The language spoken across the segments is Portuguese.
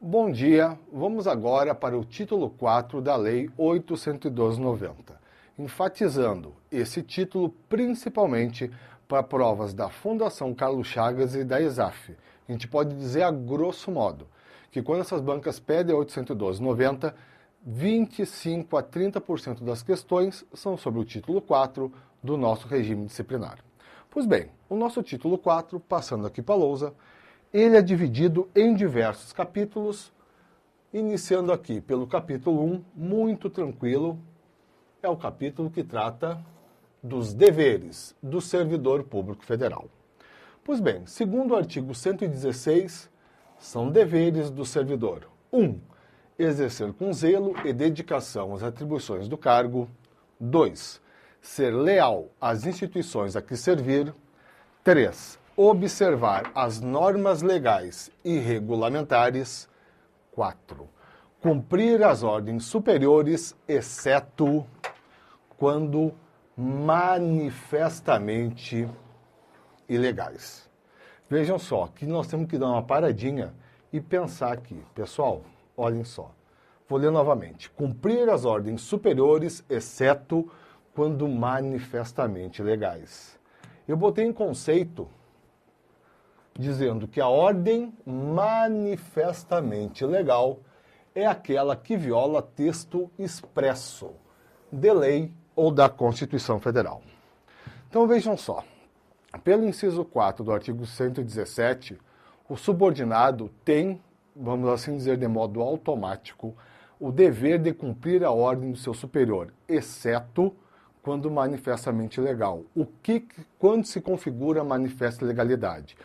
Bom dia, vamos agora para o título 4 da Lei 8.112/90, enfatizando esse título principalmente para provas da Fundação Carlos Chagas e da ESAF. A gente pode dizer a grosso modo que quando essas bancas pedem a 812/90, 25 a 30% das questões são sobre o título 4 do nosso regime disciplinar. Pois bem, o nosso título 4, passando aqui para a lousa, ele é dividido em diversos capítulos, iniciando aqui pelo capítulo 1, muito tranquilo, é o capítulo que trata dos deveres do servidor público federal. Pois bem, segundo o artigo 116, são deveres do servidor. 1. Exercer com zelo e dedicação as atribuições do cargo. 2. Ser leal às instituições a que servir. 3. Observar as normas legais e regulamentares. 4. Cumprir as ordens superiores, exceto quando manifestamente ilegais. Vejam só, que nós temos que dar uma paradinha e pensar aqui. Pessoal, olhem só. Vou ler novamente. Cumprir as ordens superiores, exceto quando manifestamente ilegais. Eu botei em conceito dizendo que a ordem manifestamente legal é aquela que viola texto expresso de lei ou da Constituição Federal. Então vejam só, pelo inciso 4 do artigo 117, o subordinado tem, vamos assim dizer de modo automático, o dever de cumprir a ordem do seu superior, exceto quando manifestamente legal. Quando se configura manifesta ilegalidade?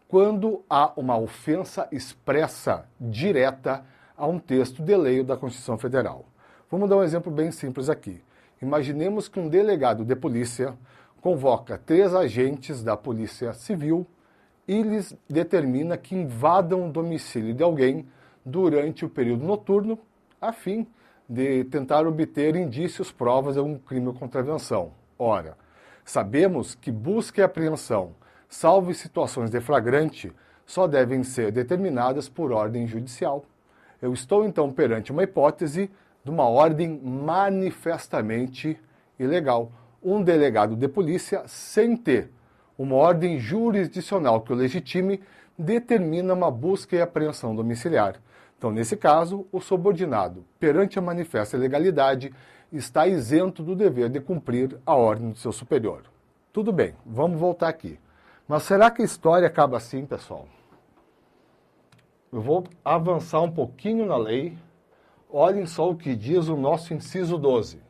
Quando há uma ofensa expressa, direta, a um texto de lei da Constituição Federal. Vamos dar um exemplo bem simples aqui. Imaginemos que um delegado de polícia convoca 3 agentes da Polícia Civil e lhes determina que invadam o domicílio de alguém durante o período noturno, a fim de tentar obter indícios, provas de algum crime ou contravenção. Ora, sabemos que busca e apreensão, salvo em situações de flagrante, só devem ser determinadas por ordem judicial. Eu estou, então, perante uma hipótese de uma ordem manifestamente ilegal. Um delegado de polícia, sem ter uma ordem jurisdicional que o legitime, determina uma busca e apreensão domiciliar. Então, nesse caso, o subordinado, perante a manifesta ilegalidade, está isento do dever de cumprir a ordem do seu superior. Tudo bem, vamos voltar aqui. Mas será que a história acaba assim, pessoal? Eu vou avançar um pouquinho na lei. Olhem só o que diz o nosso inciso 12.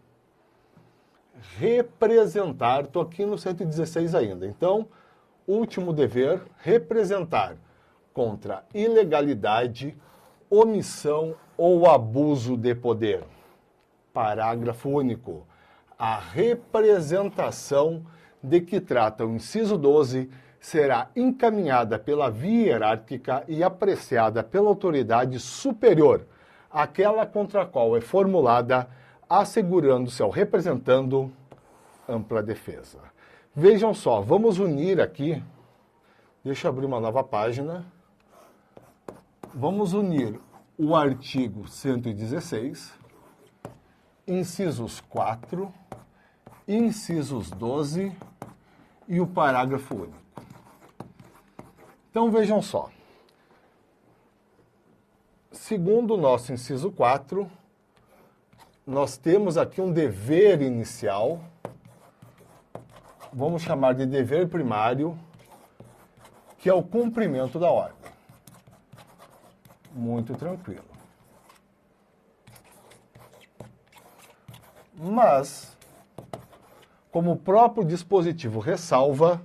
Representar, estou aqui no 116 ainda. Então, último dever, representar contra ilegalidade, omissão ou abuso de poder. Parágrafo único. A representação de que trata o inciso 12 será encaminhada pela via hierárquica e apreciada pela autoridade superior, aquela contra a qual é formulada, assegurando-se ao representando ampla defesa. Vejam só, vamos unir aqui, deixa eu abrir uma nova página, vamos unir o artigo 116, incisos 4, incisos 12 e o parágrafo único. Então vejam só. Segundo o nosso inciso 4, nós temos aqui um dever inicial, vamos chamar de dever primário, que é o cumprimento da ordem. Muito tranquilo. Mas, como o próprio dispositivo ressalva,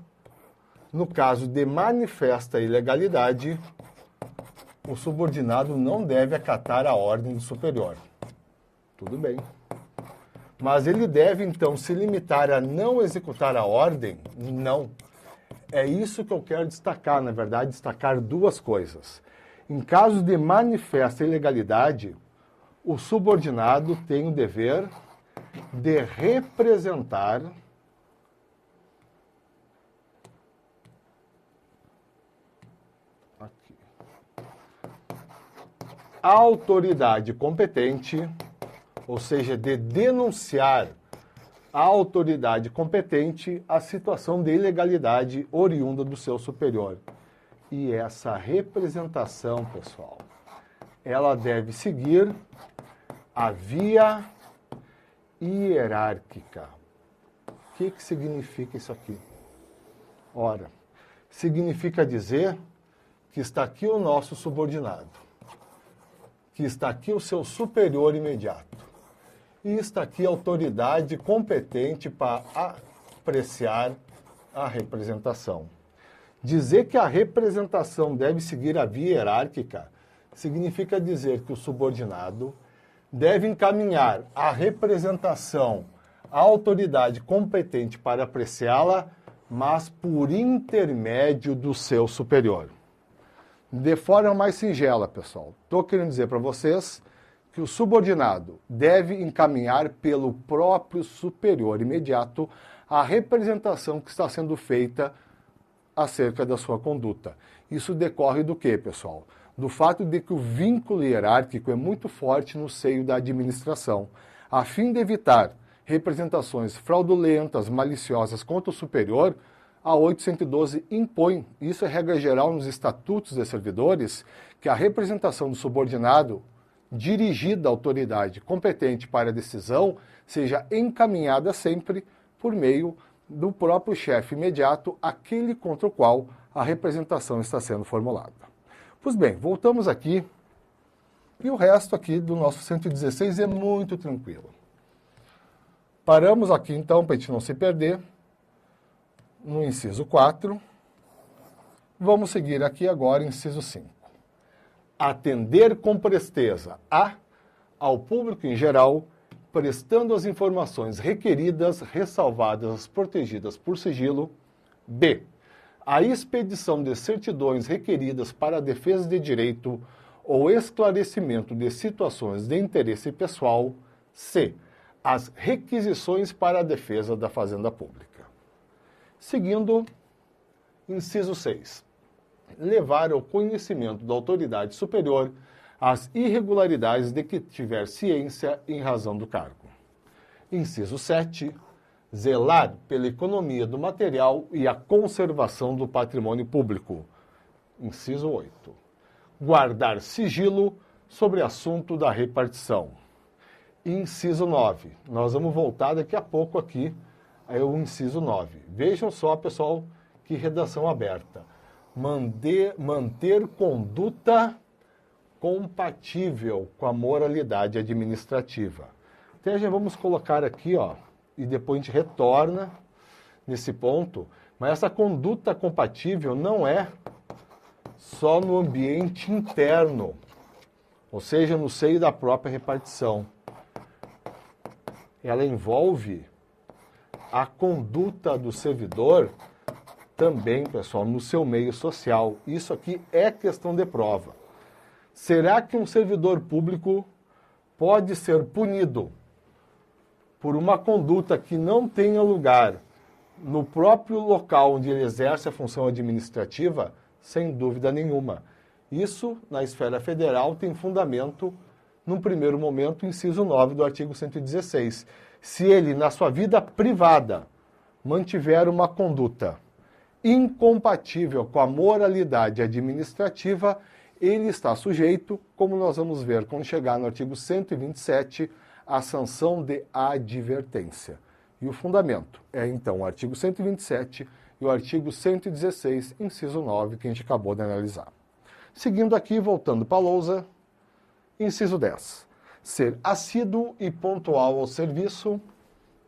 no caso de manifesta ilegalidade, o subordinado não deve acatar a ordem do superior. Tudo bem. Mas ele deve, então, se limitar a não executar a ordem? Não. É isso que eu quero destacar, na verdade, destacar 2 coisas. Em caso de manifesta ilegalidade, o subordinado tem o dever de representar a autoridade competente, ou seja, de denunciar à autoridade competente a situação de ilegalidade oriunda do seu superior. E essa representação, pessoal, ela deve seguir a via hierárquica. O que significa isso aqui? Ora, significa dizer que está aqui o nosso subordinado, que está aqui o seu superior imediato, e está aqui a autoridade competente para apreciar a representação. Dizer que a representação deve seguir a via hierárquica significa dizer que o subordinado deve encaminhar a representação à autoridade competente para apreciá-la, mas por intermédio do seu superior. De forma mais singela, pessoal, estou querendo dizer para vocês que o subordinado deve encaminhar pelo próprio superior imediato a representação que está sendo feita acerca da sua conduta. Isso decorre do quê, pessoal? Do fato de que o vínculo hierárquico é muito forte no seio da administração. A fim de evitar representações fraudulentas, maliciosas contra o superior, a 812 impõe, isso é regra geral nos estatutos de servidores, que a representação do subordinado dirigida à autoridade competente para a decisão seja encaminhada sempre por meio do próprio chefe imediato, aquele contra o qual a representação está sendo formulada. Pois bem, voltamos aqui, e o resto aqui do nosso 116 é muito tranquilo. Paramos aqui então, para a gente não se perder, no inciso 4. Vamos seguir aqui agora, inciso 5. Atender com presteza ao público em geral, prestando as informações requeridas, ressalvadas, protegidas por sigilo. B. A expedição de certidões requeridas para a defesa de direito ou esclarecimento de situações de interesse pessoal. C. As requisições para a defesa da fazenda pública. Seguindo, inciso 6. Levar ao conhecimento da autoridade superior as irregularidades de que tiver ciência em razão do cargo. Inciso 7. Zelar pela economia do material e a conservação do patrimônio público. Inciso 8. Guardar sigilo sobre assunto da repartição. Inciso 9. Nós vamos voltar daqui a pouco aqui ao inciso 9. Vejam só, pessoal, que redação aberta. Manter conduta compatível com a moralidade administrativa. Então, já vamos colocar aqui, ó, e depois a gente retorna nesse ponto, mas essa conduta compatível não é só no ambiente interno, ou seja, no seio da própria repartição. Ela envolve a conduta do servidor também, pessoal, no seu meio social. Isso aqui é questão de prova. Será que um servidor público pode ser punido por uma conduta que não tenha lugar no próprio local onde ele exerce a função administrativa? Sem dúvida nenhuma. Isso, na esfera federal, tem fundamento, num primeiro momento, inciso 9 do artigo 116. Se ele, na sua vida privada, mantiver uma conduta incompatível com a moralidade administrativa, ele está sujeito, como nós vamos ver quando chegar no artigo 127, à sanção de advertência. E o fundamento é, então, o artigo 127 e o artigo 116, inciso 9, que a gente acabou de analisar. Seguindo aqui, voltando para a lousa, inciso 10. Ser assíduo e pontual ao serviço.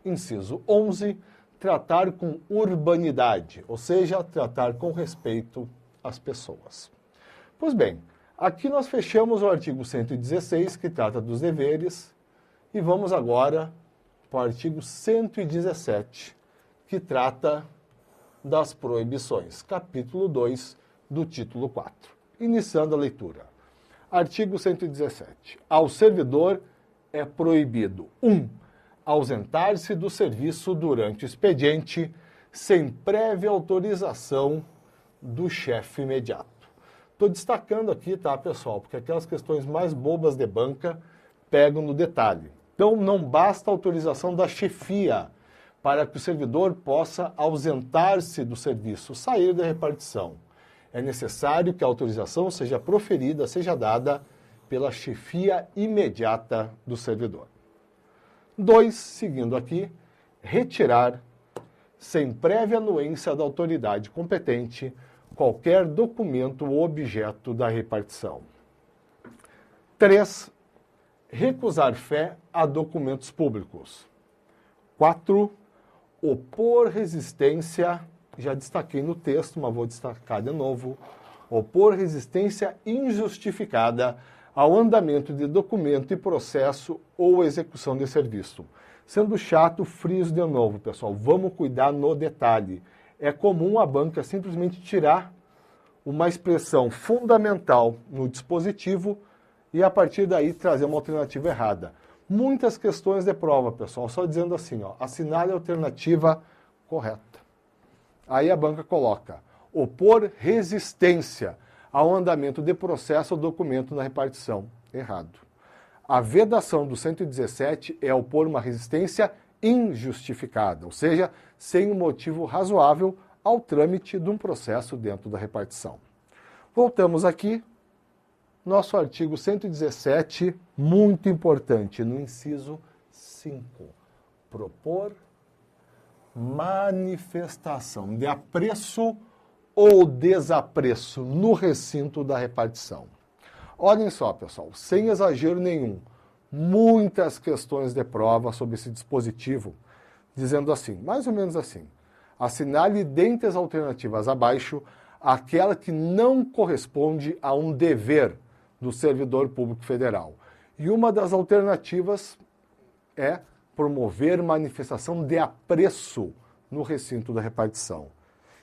Inciso 11. Tratar com urbanidade, ou seja, tratar com respeito às pessoas. Pois bem, aqui nós fechamos o artigo 116, que trata dos deveres, e vamos agora para o artigo 117, que trata das proibições, capítulo 2 do título 4. Iniciando a leitura. Artigo 117. Ao servidor é proibido: 1. Ausentar-se do serviço durante o expediente sem prévia autorização do chefe imediato. Estou destacando aqui, tá, pessoal? Porque aquelas questões mais bobas de banca pegam no detalhe. Então, não basta a autorização da chefia para que o servidor possa ausentar-se do serviço, sair da repartição. É necessário que a autorização seja proferida, seja dada pela chefia imediata do servidor. 2, seguindo aqui, retirar, sem prévia anuência da autoridade competente, qualquer documento ou objeto da repartição. 3, recusar fé a documentos públicos. 4, opor resistência, já destaquei no texto, mas vou destacar de novo, opor resistência injustificada ao andamento de documento e processo ou execução de serviço. Sendo chato, friso de novo, pessoal, vamos cuidar no detalhe. É comum a banca simplesmente tirar uma expressão fundamental no dispositivo e a partir daí trazer uma alternativa errada. Muitas questões de prova, pessoal, só dizendo assim, ó, assinale a alternativa correta. Aí a banca coloca, opor resistência ao andamento de processo ou documento na repartição. Errado. A vedação do 117 é opor uma resistência injustificada, ou seja, sem um motivo razoável ao trâmite de um processo dentro da repartição. Voltamos aqui, nosso artigo 117, muito importante, no inciso 5. Propor manifestação de apreço ou desapreço no recinto da repartição. Olhem só, pessoal, sem exagero nenhum, muitas questões de prova sobre esse dispositivo, dizendo assim, mais ou menos assim, assinale dentre as alternativas abaixo aquela que não corresponde a um dever do servidor público federal. E uma das alternativas é promover manifestação de apreço no recinto da repartição.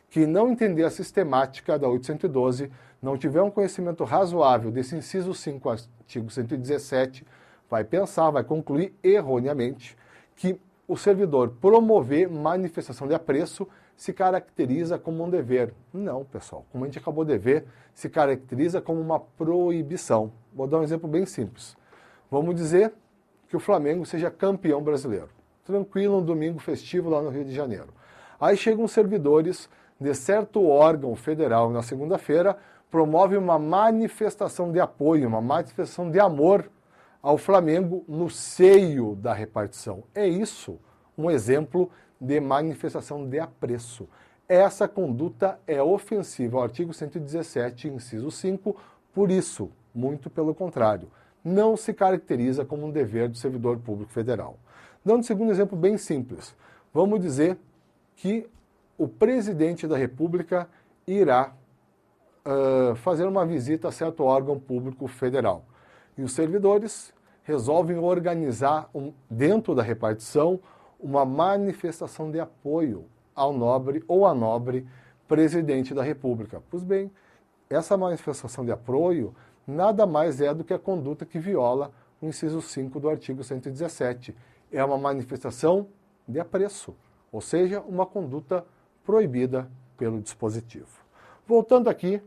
Quem não entender a sistemática da 812, não tiver um conhecimento razoável desse inciso 5, artigo 117, vai pensar, vai concluir erroneamente que o servidor promover manifestação de apreço se caracteriza como um dever. Não, pessoal, como a gente acabou de ver, se caracteriza como uma proibição. Vou dar um exemplo bem simples. Vamos dizer que o Flamengo seja campeão brasileiro. Tranquilo, um domingo festivo lá no Rio de Janeiro. Aí chegam servidores de certo órgão federal na segunda-feira, promove uma manifestação de apoio, uma manifestação de amor ao Flamengo no seio da repartição. É isso, um exemplo de manifestação de apreço. Essa conduta é ofensiva ao artigo 117, inciso 5, por isso, muito pelo contrário, não se caracteriza como um dever do servidor público federal. Dando um segundo exemplo bem simples, vamos dizer que o presidente da República irá fazer uma visita a certo órgão público federal. E os servidores resolvem organizar, dentro da repartição, uma manifestação de apoio ao nobre ou à nobre presidente da República. Pois bem, essa manifestação de apoio nada mais é do que a conduta que viola o inciso 5 do artigo 117. É uma manifestação de apreço, ou seja, uma conduta proibida pelo dispositivo. Voltando aqui,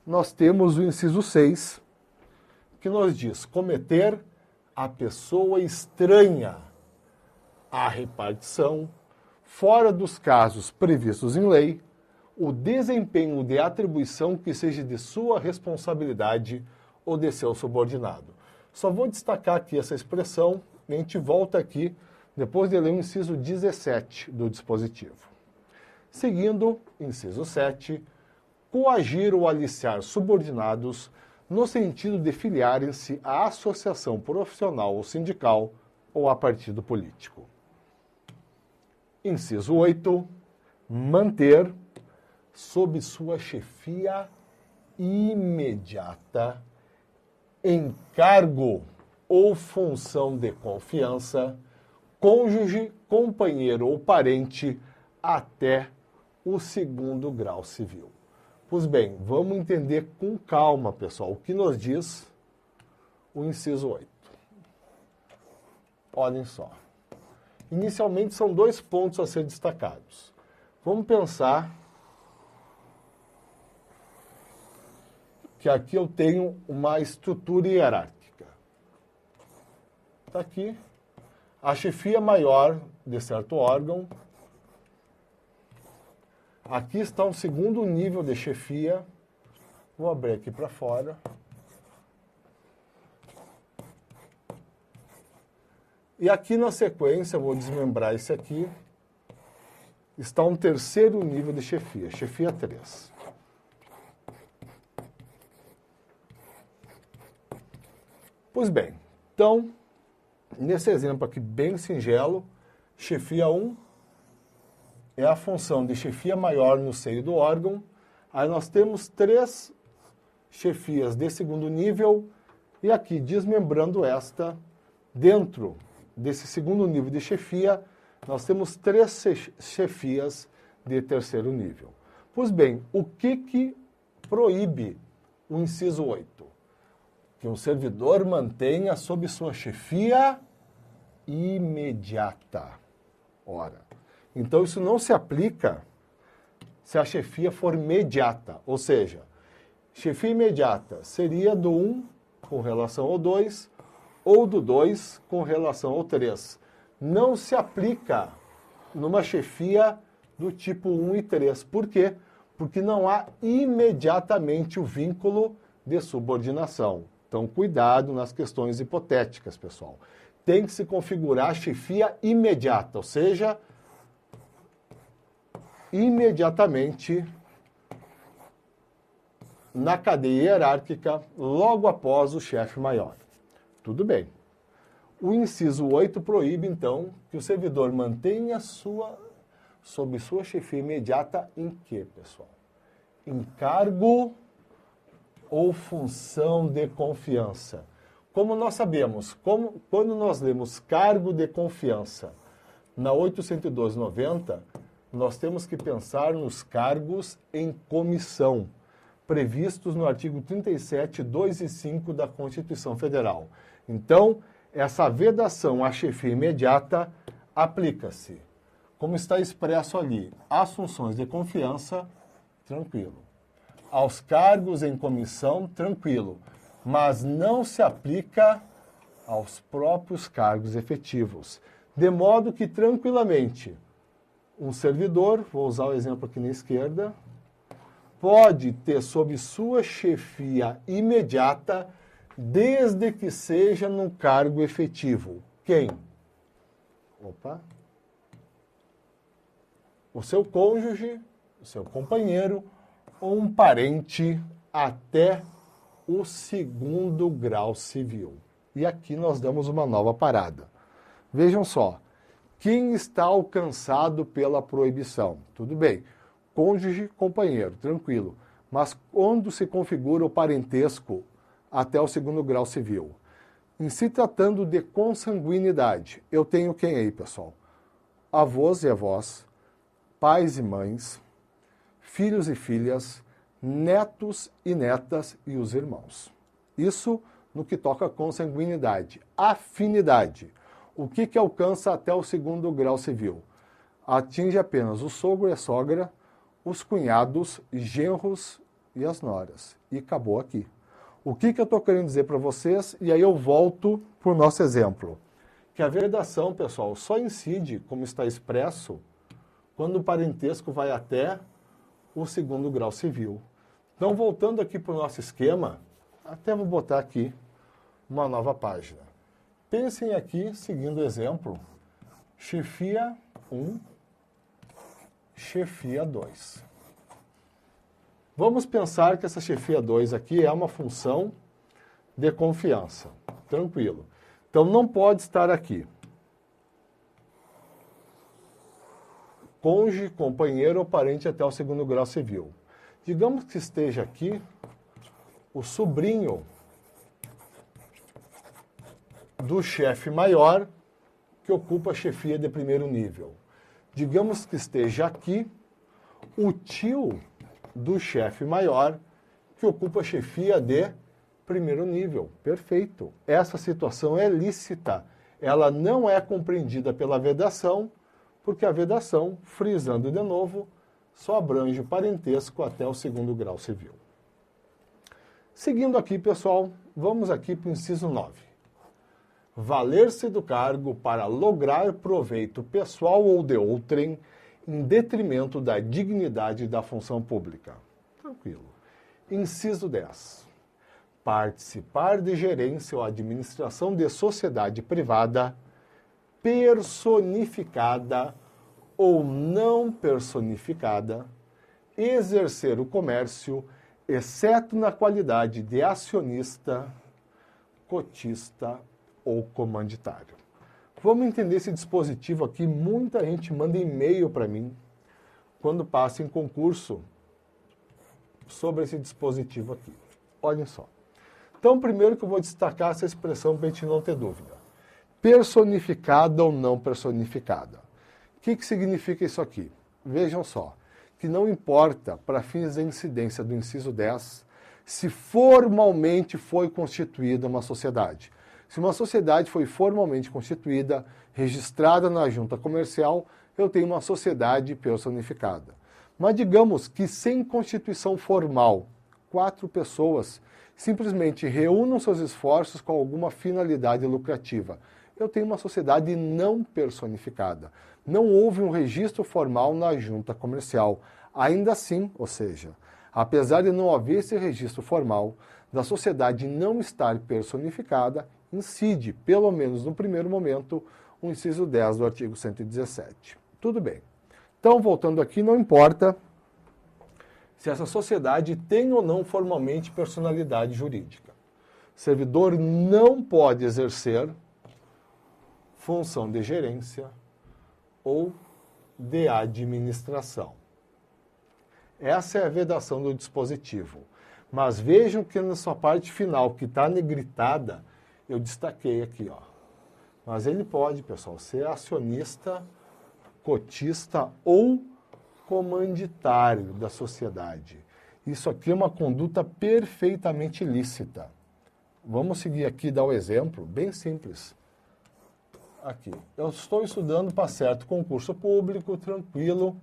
nós temos o inciso 6, que nos diz cometer a pessoa estranha à repartição, fora dos casos previstos em lei, o desempenho de atribuição que seja de sua responsabilidade ou de seu subordinado. Só vou destacar aqui essa expressão, e a gente volta aqui depois de ler o inciso 17 do dispositivo. Seguindo, inciso 7, coagir ou aliciar subordinados no sentido de filiarem-se à associação profissional ou sindical ou a partido político. Inciso 8, manter sob sua chefia imediata, encargo ou função de confiança, cônjuge, companheiro ou parente até o 2º grau civil. Pois bem, vamos entender com calma, pessoal, o que nos diz o inciso 8. Olhem só. Inicialmente são 2 pontos a ser destacados. Vamos pensar que aqui eu tenho uma estrutura hierárquica. Está aqui a chefia maior de certo órgão. Aqui está um segundo nível de chefia. Vou abrir aqui para fora. E aqui na sequência, vou desmembrar esse aqui, está um terceiro nível de chefia, chefia 3. Pois bem, então, nesse exemplo aqui bem singelo, chefia 1 é a função de chefia maior no seio do órgão. Aí nós temos 3 chefias de segundo nível, e aqui, desmembrando esta, dentro desse segundo nível de chefia, nós temos 3 chefias de terceiro nível. Pois bem, o que proíbe o inciso 8? Que um servidor mantenha sob sua chefia imediata. Ora, então isso não se aplica se a chefia for mediata, ou seja, chefia imediata seria do 1 com relação ao 2, ou do 2 com relação ao 3. Não se aplica numa chefia do tipo 1 e 3. Por quê? Porque não há imediatamente o vínculo de subordinação. Então, cuidado nas questões hipotéticas, pessoal. Tem que se configurar a chefia imediata, ou seja, imediatamente na cadeia hierárquica, logo após o chefe maior. Tudo bem. O inciso 8 proíbe, então, que o servidor mantenha sob sua chefia imediata em quê, pessoal? Em cargo ou função de confiança. Como nós sabemos, quando nós lemos cargo de confiança na 802/90, nós temos que pensar nos cargos em comissão, previstos no artigo 37, 2 e 5 da Constituição Federal. Então, essa vedação à chefia imediata aplica-se, como está expresso ali, às funções de confiança, tranquilo. Aos cargos em comissão, tranquilo. Mas não se aplica aos próprios cargos efetivos. De modo que, tranquilamente, um servidor, vou usar o exemplo aqui na esquerda, pode ter sob sua chefia imediata, desde que seja num cargo efetivo. Quem? O seu cônjuge, o seu companheiro ou um parente até o segundo grau civil. E aqui nós damos uma nova parada. Vejam só, quem está alcançado pela proibição? Tudo bem, cônjuge, companheiro, tranquilo. Mas quando se configura o parentesco até o segundo grau civil? Em se tratando de consanguinidade, eu tenho quem aí, pessoal? Avós e avós, pais e mães, filhos e filhas, netos e netas e os irmãos. Isso no que toca a consanguinidade. Afinidade. O que alcança até o segundo grau civil? Atinge apenas o sogro e a sogra, os cunhados, genros e as noras. E acabou aqui. O que eu estou querendo dizer para vocês? E aí eu volto para o nosso exemplo. Que a vedação, pessoal, só incide, como está expresso, quando o parentesco vai até o segundo grau civil. Então, voltando aqui para o nosso esquema, até vou botar aqui uma nova página. Pensem aqui, seguindo o exemplo, chefia 1, chefia 2. Vamos pensar que essa chefia 2 aqui é uma função de confiança. Tranquilo. Então, não pode estar aqui cônjuge, companheiro ou parente até o segundo grau civil. Digamos que esteja aqui o sobrinho do chefe maior que ocupa a chefia de primeiro nível. Digamos que esteja aqui o tio do chefe maior que ocupa a chefia de primeiro nível. Perfeito. Essa situação é lícita. Ela não é compreendida pela vedação, porque a vedação, frisando de novo, só abrange o parentesco até o segundo grau civil. Seguindo aqui, pessoal, vamos aqui para o inciso 9. Valer-se do cargo para lograr proveito pessoal ou de outrem em detrimento da dignidade da função pública. Tranquilo. Inciso 10. Participar de gerência ou administração de sociedade privada, personificada ou não personificada, exercer o comércio, exceto na qualidade de acionista, cotista ou comanditário. Vamos entender esse dispositivo aqui. Muita gente manda e-mail para mim quando passa em concurso sobre esse dispositivo aqui. Olhem só. Então, primeiro que eu vou destacar essa expressão para a gente não ter dúvida. Personificada ou não personificada. O que significa isso aqui? Vejam só, que não importa, para fins da incidência do inciso 10, se formalmente foi constituída uma sociedade. Se uma sociedade foi formalmente constituída, registrada na junta comercial, eu tenho uma sociedade personificada. Mas digamos que sem constituição formal, 4 pessoas simplesmente reúnam seus esforços com alguma finalidade lucrativa. Eu tenho uma sociedade não personificada. Não houve um registro formal na junta comercial. Ainda assim, ou seja, apesar de não haver esse registro formal, da sociedade não estar personificada, incide, pelo menos no primeiro momento, o inciso 10 do artigo 117. Tudo bem. Então, voltando aqui, não importa se essa sociedade tem ou não formalmente personalidade jurídica. O servidor não pode exercer função de gerência ou de administração. Essa é a vedação do dispositivo. Mas vejam que na sua parte final, que está negritada, eu destaquei aqui, ó. Mas ele pode, pessoal, ser acionista, cotista ou comanditário da sociedade. Isso aqui é uma conduta perfeitamente lícita. Vamos seguir aqui e dar o exemplo, bem simples. Aqui, eu estou estudando para certo concurso público, tranquilo,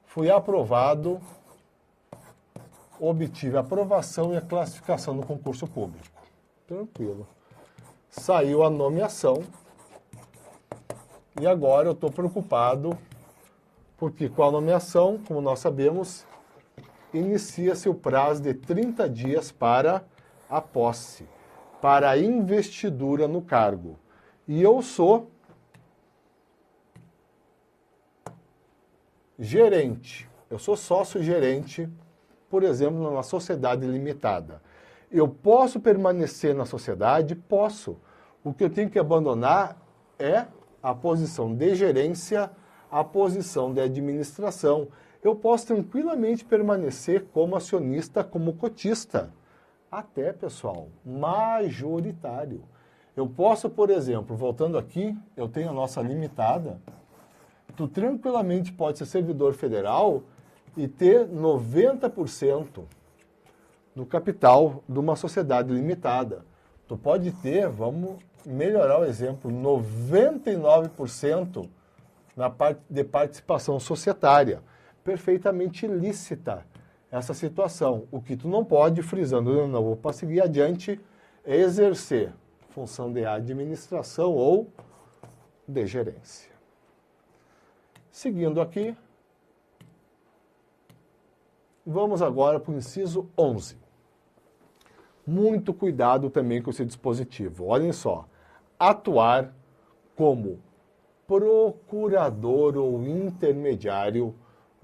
fui aprovado, obtive a aprovação e a classificação no concurso público. Tranquilo. Saiu a nomeação e agora eu estou preocupado porque com a nomeação, como nós sabemos, inicia-se o prazo de 30 dias para a posse, para a investidura no cargo. E eu sou gerente, eu sou sócio-gerente, por exemplo, numa sociedade limitada. Eu posso permanecer na sociedade? Posso. O que eu tenho que abandonar é a posição de gerência, a posição de administração. Eu posso tranquilamente permanecer como acionista, como cotista. Até, pessoal, majoritário. Eu posso, por exemplo, voltando aqui, eu tenho a nossa limitada, tu tranquilamente pode ser servidor federal e ter 90% do capital de uma sociedade limitada. Tu pode ter, vamos melhorar o exemplo, 99% na parte de participação societária. Perfeitamente lícita essa situação. O que tu não pode, frisando de novo para seguir adiante, é exercer função de administração ou de gerência. Seguindo aqui, vamos agora para o inciso 11. Muito cuidado também com esse dispositivo. Olhem só, atuar como procurador ou intermediário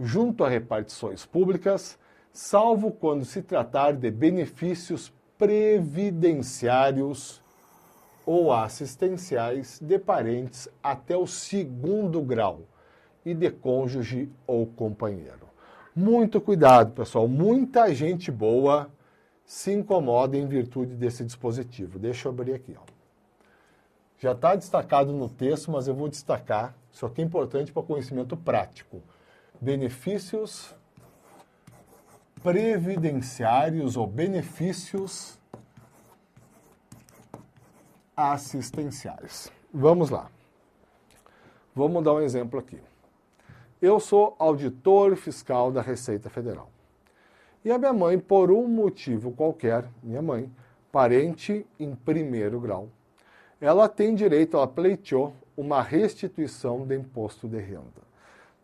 junto a repartições públicas, salvo quando se tratar de benefícios previdenciários ou assistenciais de parentes até o 2º grau e de cônjuge ou companheiro. Muito cuidado, pessoal. Muita gente boa se incomoda em virtude desse dispositivo. Deixa eu abrir aqui, ó. Já está destacado no texto, mas eu vou destacar. Isso aqui é importante para conhecimento prático. Benefícios previdenciários ou benefícios assistenciais. Vamos lá. Vamos dar um exemplo aqui. Eu sou auditor fiscal da Receita Federal. E a minha mãe, por um motivo qualquer, minha mãe, parente em primeiro grau, ela tem direito, ela pleiteou uma restituição de imposto de renda.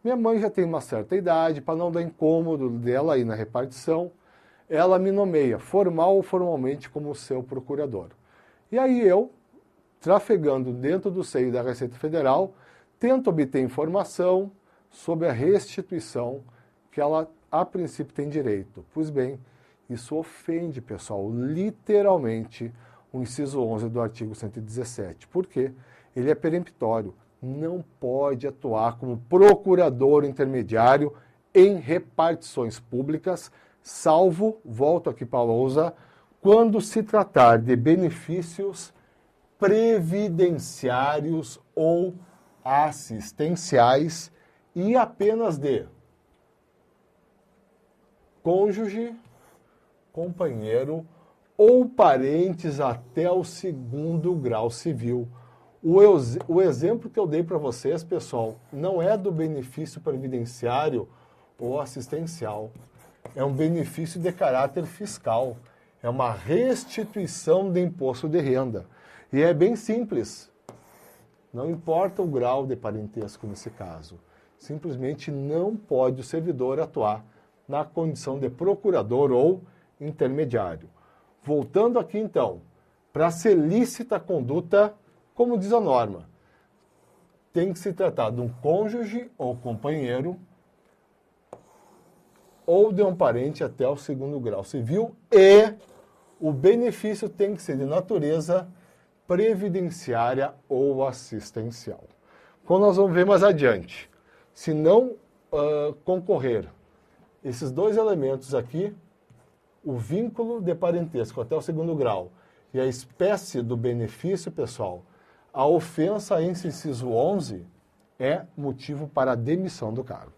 Minha mãe já tem uma certa idade, para não dar incômodo dela aí na repartição, ela me nomeia, formal ou formalmente, como seu procurador. E aí eu, trafegando dentro do seio da Receita Federal, tento obter informação sobre a restituição que ela, a princípio, tem direito. Pois bem, isso ofende, pessoal, literalmente, o inciso 11 do artigo 117. Por quê? Ele é peremptório. Não pode atuar como procurador intermediário em repartições públicas, salvo, volto aqui para a lousa, quando se tratar de benefícios previdenciários ou assistenciais e apenas de cônjuge, companheiro ou parentes até o segundo grau civil. O exemplo que eu dei para vocês, pessoal, não é do benefício previdenciário ou assistencial. É um benefício de caráter fiscal. É uma restituição de imposto de renda. E é bem simples. Não importa o grau de parentesco nesse caso. Simplesmente não pode o servidor atuar na condição de procurador ou intermediário. Voltando aqui, então, para ser lícita a conduta, como diz a norma, tem que se tratar de um cônjuge ou companheiro ou de um parente até o segundo grau civil e o benefício tem que ser de natureza previdenciária ou assistencial. Como nós vamos ver mais adiante, se não concorrer esses dois elementos aqui, o vínculo de parentesco até o segundo grau e a espécie do benefício, pessoal, a ofensa em inciso 11 é motivo para a demissão do cargo.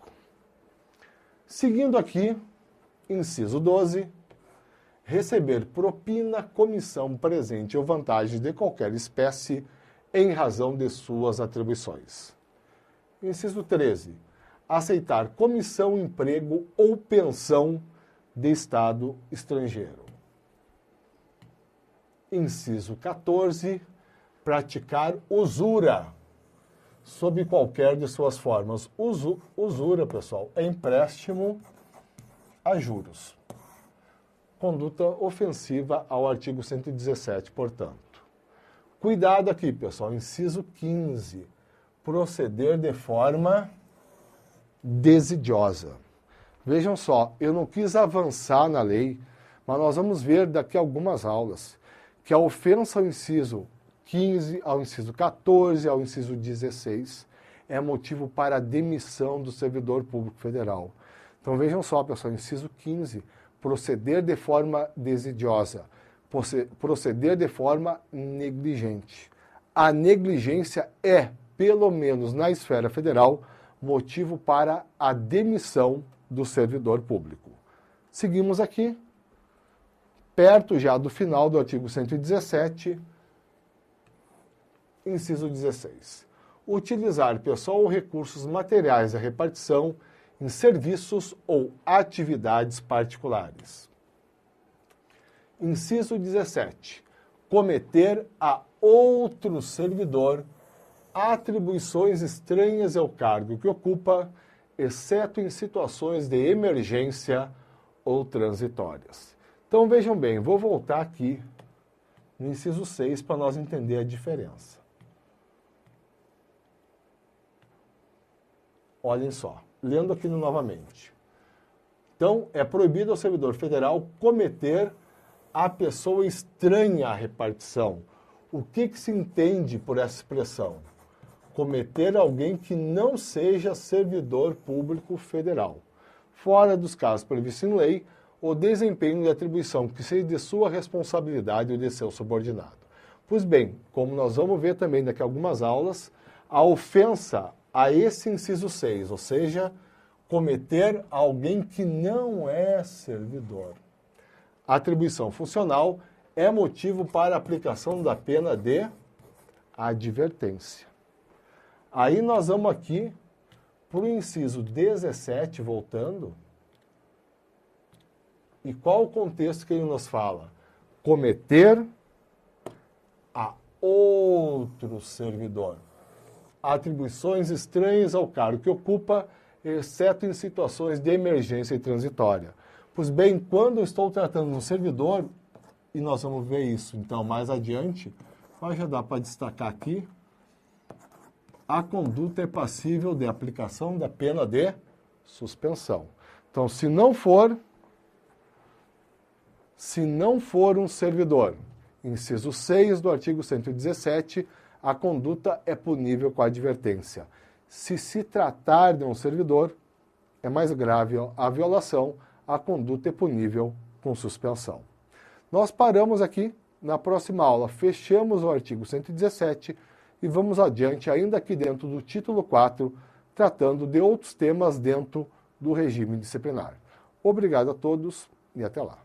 Seguindo aqui, inciso 12, receber propina, comissão, presente ou vantagem de qualquer espécie em razão de suas atribuições. Inciso 13, aceitar comissão, emprego ou pensão de Estado estrangeiro. Inciso 14, praticar usura, sob qualquer de suas formas. Usura, pessoal, é empréstimo a juros. Conduta ofensiva ao artigo 117, portanto. Cuidado aqui, pessoal, inciso 15, proceder de forma desidiosa. Vejam só, eu não quis avançar na lei, mas nós vamos ver daqui a algumas aulas que a ofensa ao inciso 15, ao inciso 14, ao inciso 16, é motivo para a demissão do servidor público federal. Então vejam só, pessoal, inciso 15, proceder de forma desidiosa, proceder de forma negligente. A negligência é, pelo menos na esfera federal, motivo para a demissão do servidor público. Seguimos aqui, perto já do final do artigo 117, inciso 16. Utilizar, pessoal, recursos materiais da repartição em serviços ou atividades particulares. Inciso 17. Cometer a outro servidor atribuições estranhas ao cargo que ocupa, exceto em situações de emergência ou transitórias. Então vejam bem, vou voltar aqui no inciso 6 para nós entender a diferença. Olhem só, lendo aqui novamente. Então, é proibido ao servidor federal cometer a pessoa estranha à repartição. O que se entende por essa expressão? Cometer alguém que não seja servidor público federal. Fora dos casos previstos em lei, o desempenho de atribuição que seja de sua responsabilidade ou de seu subordinado. Pois bem, como nós vamos ver também daqui a algumas aulas, a ofensa a esse inciso 6, ou seja, cometer alguém que não é servidor. A atribuição funcional é motivo para a aplicação da pena de advertência. Aí nós vamos aqui para o inciso 17, voltando. E qual o contexto que ele nos fala? Cometer a outro servidor atribuições estranhas ao cargo que ocupa, exceto em situações de emergência e transitória. Pois bem, quando eu estou tratando de um servidor, e nós vamos ver isso então mais adiante, mas já dá para destacar aqui, a conduta é passível de aplicação da pena de suspensão. Então, se não for um servidor, inciso 6 do artigo 117, a conduta é punível com a advertência. Se tratar de um servidor, é mais grave a violação, a conduta é punível com suspensão. Nós paramos aqui, na próxima aula fechamos o artigo 117 e vamos adiante, ainda aqui dentro do título 4, tratando de outros temas dentro do regime disciplinar. Obrigado a todos e até lá.